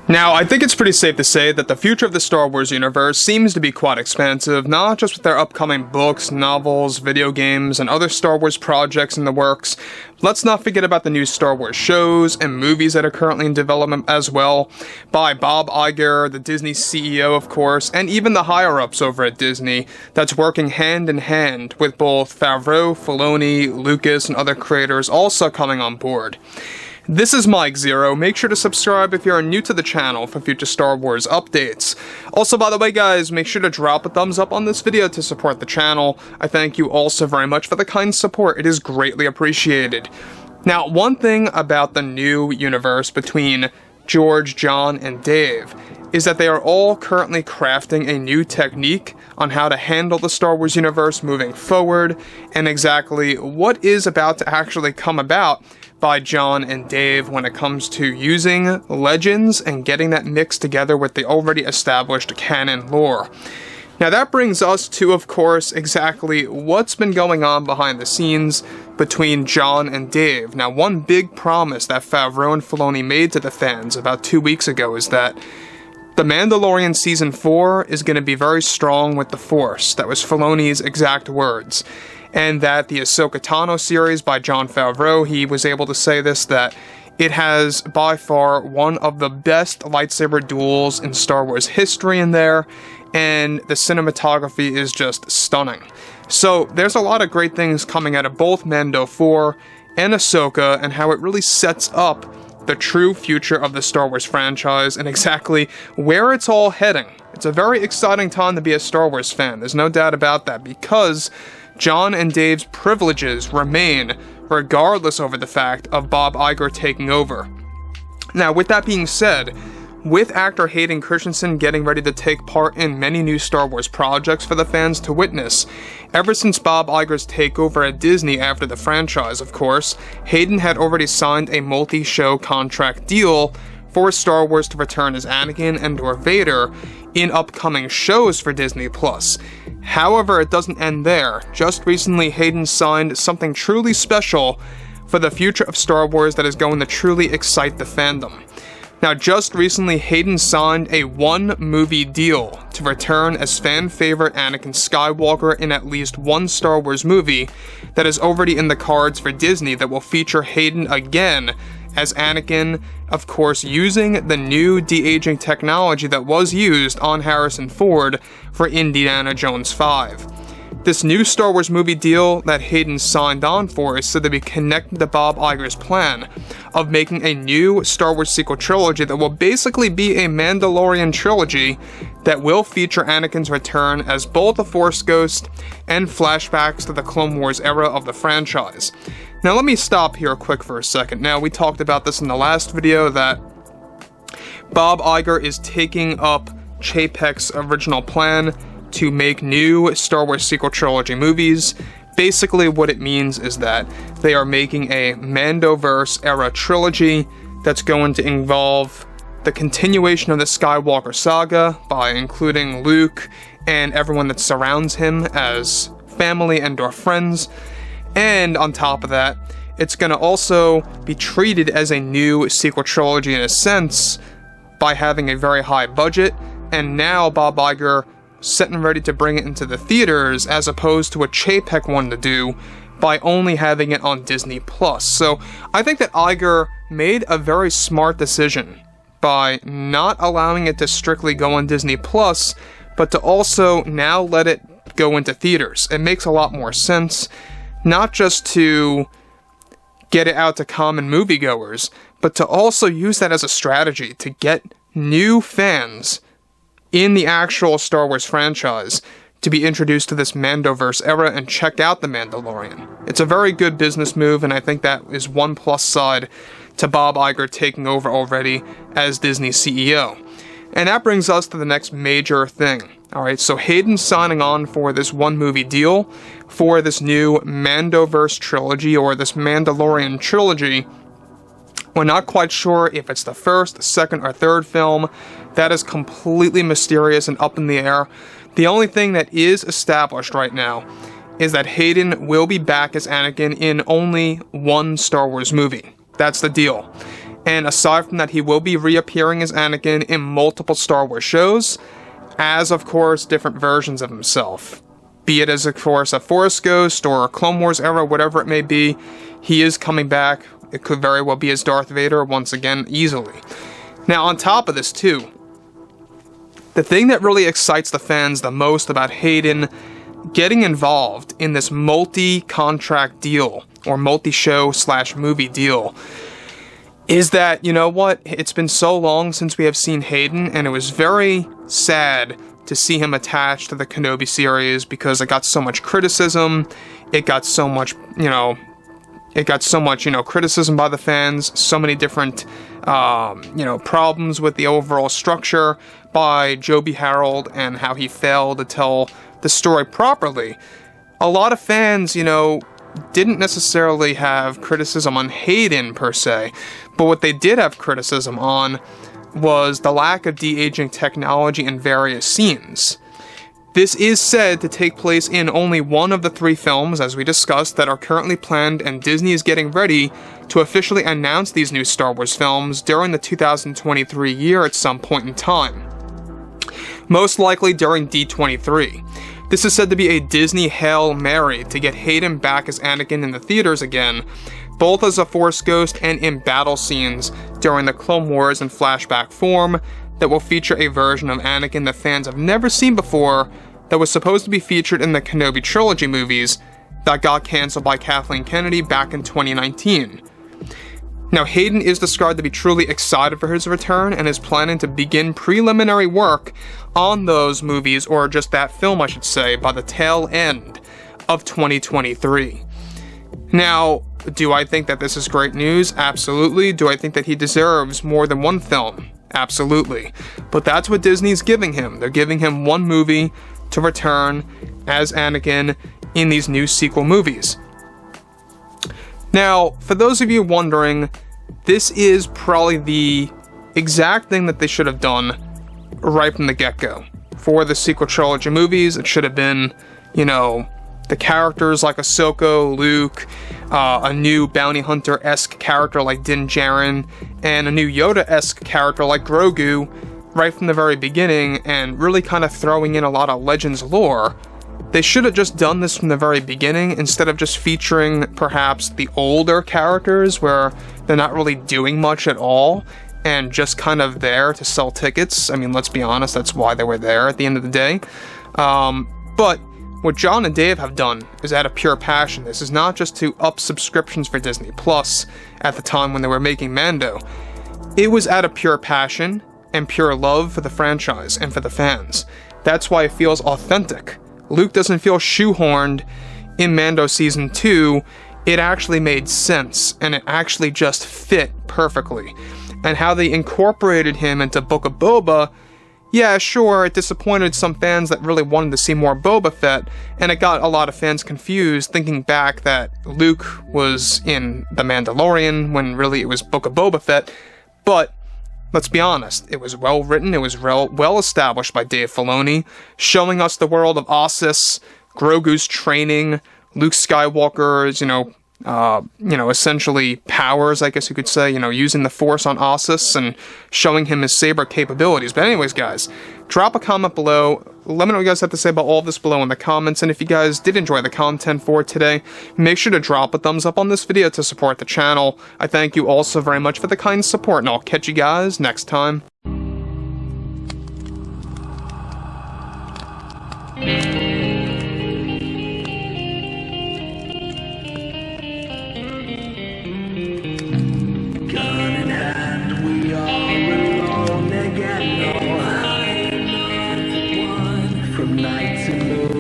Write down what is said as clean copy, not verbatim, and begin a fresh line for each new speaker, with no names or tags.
Now, I think it's pretty safe to say that the future of the Star Wars universe seems to be quite expansive, not just with their upcoming books, novels, video games, and other Star Wars projects in the works. Let's not forget about the new Star Wars shows and movies that are currently in development as well, by Bob Iger, the Disney CEO of course, and even the higher-ups over at Disney, that's working hand in hand with both Favreau, Filoni, Lucas, and other creators also coming on board. This is Mike Zero. Make sure to subscribe if you are new to the channel for future Star Wars updates. Also, by the way guys, make sure to drop a thumbs up on this video to support the channel. I thank you all so very much for the kind support. It is greatly appreciated. Now, one thing about the new universe between George, John, and Dave is that they are all currently crafting a new technique on how to handle the Star Wars universe moving forward, and exactly what is about to actually come about by John and Dave when it comes to using legends and getting that mixed together with the already established canon lore. Now that brings us to, of course, exactly what's been going on behind the scenes between John and Dave. Now, one big promise that Favreau and Filoni made to the fans about 2 weeks ago is that The Mandalorian Season 4 is going to be very strong with the Force. That was Filoni's exact words. And that the Ahsoka Tano series by Jon Favreau, he was able to say this, that it has by far one of the best lightsaber duels in Star Wars history in there, and the cinematography is just stunning. So there's a lot of great things coming out of both Mando 4 and Ahsoka, and how it really sets up the true future of the Star Wars franchise and exactly where it's all heading. It's a very exciting time to be a Star Wars fan, there's no doubt about that, because John and Dave's privileges remain regardless over the fact of Bob Iger taking over. Now, with that being said, with actor Hayden Christensen getting ready to take part in many new Star Wars projects for the fans to witness, ever since Bob Iger's takeover at Disney after the franchise, of course, Hayden had already signed a multi-show contract deal for Star Wars to return as Anakin and/or Vader in upcoming shows for Disney+. However, it doesn't end there. Just recently, Hayden signed something truly special for the future of Star Wars that is going to truly excite the fandom. Now, just recently, Hayden signed a one-movie deal to return as fan-favorite Anakin Skywalker in at least one Star Wars movie that is already in the cards for Disney that will feature Hayden again as Anakin, of course using the new de-aging technology that was used on Harrison Ford for Indiana Jones 5. This new Star Wars movie deal that Hayden signed on for is said to be connected to Bob Iger's plan of making a new Star Wars sequel trilogy that will basically be a Mandalorian trilogy that will feature Anakin's return as both a Force ghost and flashbacks to the Clone Wars era of the franchise. Now let me stop here quick for a second. Now, we talked about this in the last video that Bob Iger is taking up Chapek's original plan to make new Star Wars sequel trilogy movies. Basically what it means is that they are making a Mandoverse era trilogy that's going to involve the continuation of the Skywalker saga by including Luke and everyone that surrounds him as family and/or friends. And on top of that, it's going to also be treated as a new sequel trilogy in a sense by having a very high budget, and now Bob Iger set and ready to bring it into the theaters as opposed to what Chapek wanted to do by only having it on Disney+. So I think that Iger made a very smart decision by not allowing it to strictly go on Disney+, but to also now let it go into theaters. It makes a lot more sense, not just to get it out to common moviegoers, but to also use that as a strategy to get new fans in the actual Star Wars franchise to be introduced to this Mandoverse era and check out The Mandalorian. It's a very good business move, and I think that is one plus side to Bob Iger taking over already as Disney CEO. And that brings us to the next major thing. Alright, so Hayden signing on for this one-movie deal for this new Mandoverse trilogy, or this Mandalorian trilogy. We're not quite sure if it's the first, second, or third film. That is completely mysterious and up in the air. The only thing that is established right now is that Hayden will be back as Anakin in only one Star Wars movie. That's the deal. And aside from that, he will be reappearing as Anakin in multiple Star Wars shows, as, of course, different versions of himself. Be it as, of course, a Force Ghost or a Clone Wars era, whatever it may be, he is coming back. It could very well be as Darth Vader once again, easily. Now, on top of this, too, the thing that really excites the fans the most about Hayden getting involved in this multi-contract deal, or multi-show/movie deal, is that, you know what, it's been so long since we have seen Hayden, and it was very sad to see him attached to the Kenobi series, because it got so much criticism, it got so much, criticism by the fans, so many different, problems with the overall structure by Joby Harold and how he failed to tell the story properly. A lot of fans, didn't necessarily have criticism on Hayden per se, but what they did have criticism on was the lack of de-aging technology in various scenes. This is said to take place in only one of the 3 films, as we discussed, that are currently planned, and Disney is getting ready to officially announce these new Star Wars films during the 2023 year at some point in time. Most likely during D23. This is said to be a Disney Hail Mary to get Hayden back as Anakin in the theaters again, both as a Force Ghost and in battle scenes during the Clone Wars in flashback form that will feature a version of Anakin that fans have never seen before that was supposed to be featured in the Kenobi trilogy movies that got cancelled by Kathleen Kennedy back in 2019. Now, Hayden is described to be truly excited for his return and is planning to begin preliminary work on those movies, or just that film I should say, by the tail end of 2023. Now, do I think that this is great news? Absolutely. Do I think that he deserves more than one film? Absolutely. But that's what Disney's giving him. They're giving him one movie to return as Anakin in these new sequel movies. Now, for those of you wondering, this is probably the exact thing that they should have done right from the get-go. For the sequel trilogy movies, it should have been, the characters like Ahsoka, Luke, a new bounty hunter-esque character like Din Djarin, and a new Yoda-esque character like Grogu right from the very beginning, and really kind of throwing in a lot of Legends lore. They should have just done this from the very beginning, instead of just featuring perhaps the older characters where they're not really doing much at all and just kind of there to sell tickets. I mean, let's be honest, that's why they were there at the end of the day. But what John and Dave have done is out of pure passion. This is not just to up subscriptions for Disney Plus at the time when they were making Mando. It was out of pure passion and pure love for the franchise and for the fans. That's why it feels authentic. Luke doesn't feel shoehorned in Mando Season 2. It actually made sense, and it actually just fit perfectly. And how they incorporated him into Book of Boba, yeah, sure, it disappointed some fans that really wanted to see more Boba Fett, and it got a lot of fans confused, thinking back that Luke was in The Mandalorian, when really it was Book of Boba Fett. But let's be honest, it was well written, it was well established by Dave Filoni, showing us the world of Ossus, Grogu's training, Luke Skywalker's, essentially powers, I guess you could say, using the Force on Ossus and showing him his saber capabilities. But anyways, guys, drop a comment below. Let me know what you guys have to say about all of this below in the comments. And if you guys did enjoy the content for today, make sure to drop a thumbs up on this video to support the channel. I thank you also very much for the kind support, and I'll catch you guys next time.
From night to moon.